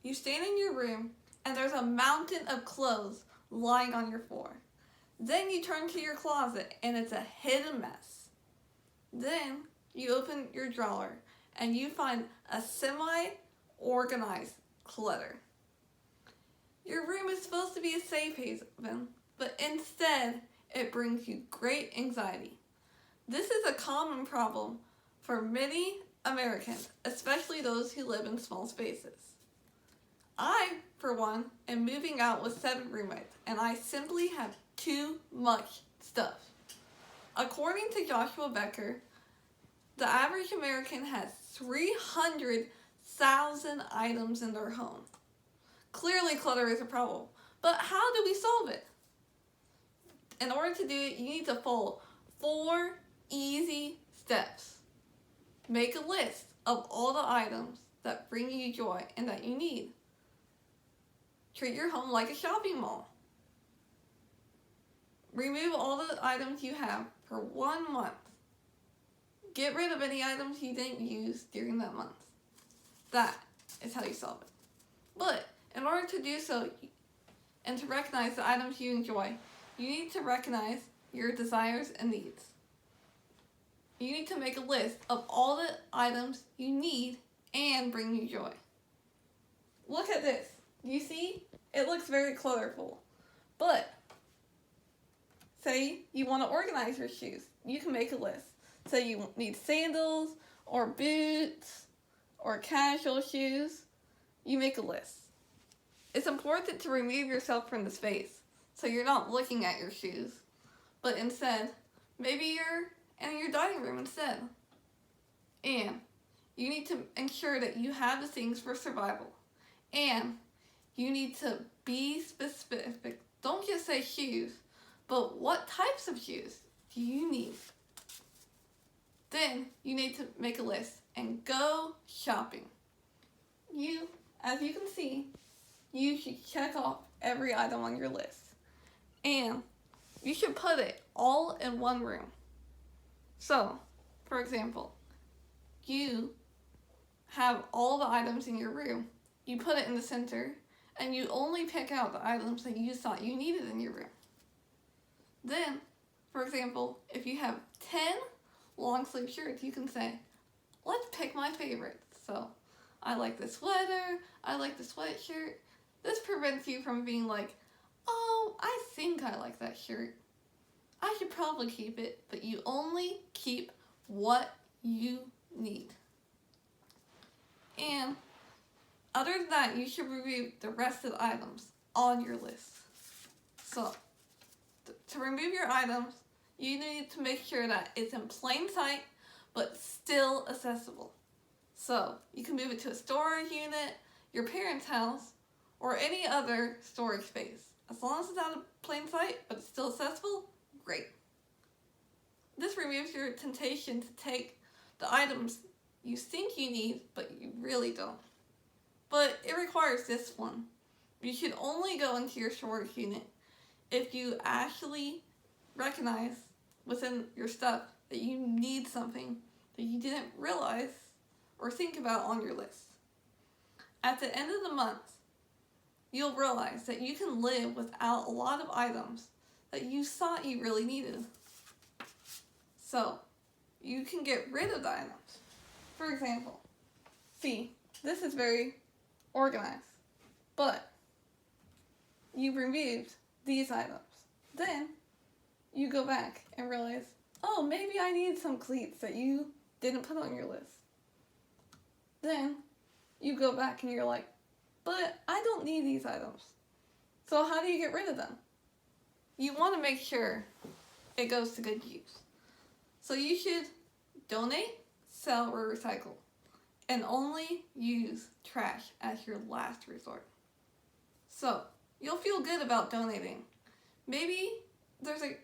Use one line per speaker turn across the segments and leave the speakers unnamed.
You stand in your room and there's a mountain of clothes lying on your floor. Then you turn to your closet and it's a hidden mess. Then you open your drawer and you find a semi-organized clutter. Your room is supposed to be a safe haven, but instead it brings you great anxiety. This is a common problem for many Americans, especially those who live in small spaces. I, for one, am moving out with 7 roommates, and I simply have too much stuff. According to Joshua Becker, the average American has 300,000 items in their home. Clearly, clutter is a problem, but how do we solve it? In order to do it, you need to follow 4 easy steps. Make a list of all the items that bring you joy and that you need. Treat your home like a shopping mall. Remove all the items you have for 1 month. Get rid of any items you didn't use during that month. That is how you solve it. But in order to do so and to recognize the items you enjoy, you need to recognize your desires and needs. You need to make a list of all the items you need and bring you joy. Look at this. You see? It looks very colorful. But say you want to organize your shoes. You can make a list. Say you need sandals or boots or casual shoes. You make a list. It's important to remove yourself from the space so you're not looking at your shoes, but instead, maybe you're in your dining room instead. And you need to ensure that you have the things for survival. And you need to be specific. Don't just say shoes, but what types of shoes do you need? Then you need to make a list and go shopping. As you can see, you should check off every item on your list. And you should put it all in one room. So, for example, you have all the items in your room. You put it in the center, and you only pick out the items that you thought you needed in your room. Then, for example, if you have 10 long sleeve shirts, you can say, let's pick my favorites. So, I like this sweater, I like the sweatshirt. This prevents you from being like, oh, I think I like that shirt. I should probably keep it, but you only keep what you need. And other than that, you should review the rest of the items on your list. So, to remove your items, you need to make sure that it's in plain sight, but still accessible. So, you can move it to a storage unit, your parents' house, or any other storage space. As long as it's out of plain sight, but it's still accessible, great. This removes your temptation to take the items you think you need, but you really don't. But it requires discipline. You should only go into your storage unit if you actually recognize within your stuff that you need something that you didn't realize or think about on your list. At the end of the month, you'll realize that you can live without a lot of items that you thought you really needed. So, you can get rid of the items. For example, see, this is very organized, but you removed these items. Then, you go back and realize, oh, maybe I need some cleats that you didn't put on your list. Then, you go back and you're like, but I don't need these items. So how do you get rid of them? You want to make sure it goes to good use. So you should donate, sell, or recycle, and only use trash as your last resort. So you'll feel good about donating. Maybe there's a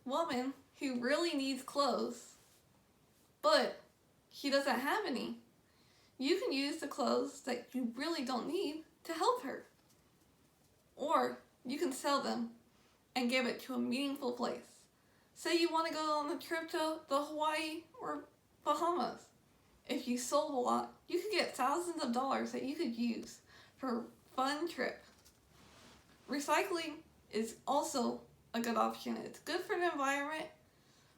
woman who really needs clothes, but she doesn't have any. You can use the clothes that you really don't need to help her. Or you can sell them and give it to a meaningful place. Say you want to go on a trip to the Hawaii or Bahamas. If you sold a lot, you could get thousands of dollars that you could use for fun trip. Recycling is also a good option. It's good for the environment.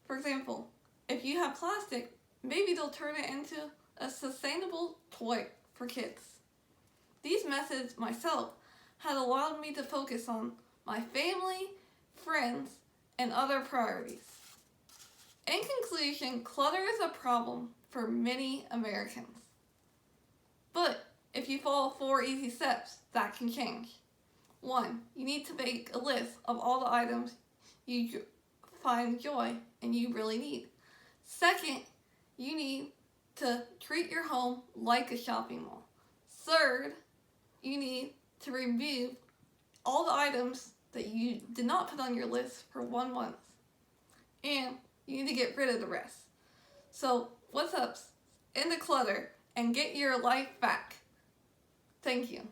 For example, if you have plastic, maybe they'll turn it into a sustainable toy for kids. These methods myself had allowed me to focus on my family, friends, and other priorities. In conclusion, clutter is a problem for many Americans. But if you follow 4 easy steps, that can change. 1. You need to make a list of all the items you find joy and you really need. Second, you need to treat your home like a shopping mall. Third, you need to remove all the items that you did not put on your list for 1 month. And you need to get rid of the rest. So, what's up? End the clutter and get your life back. Thank you.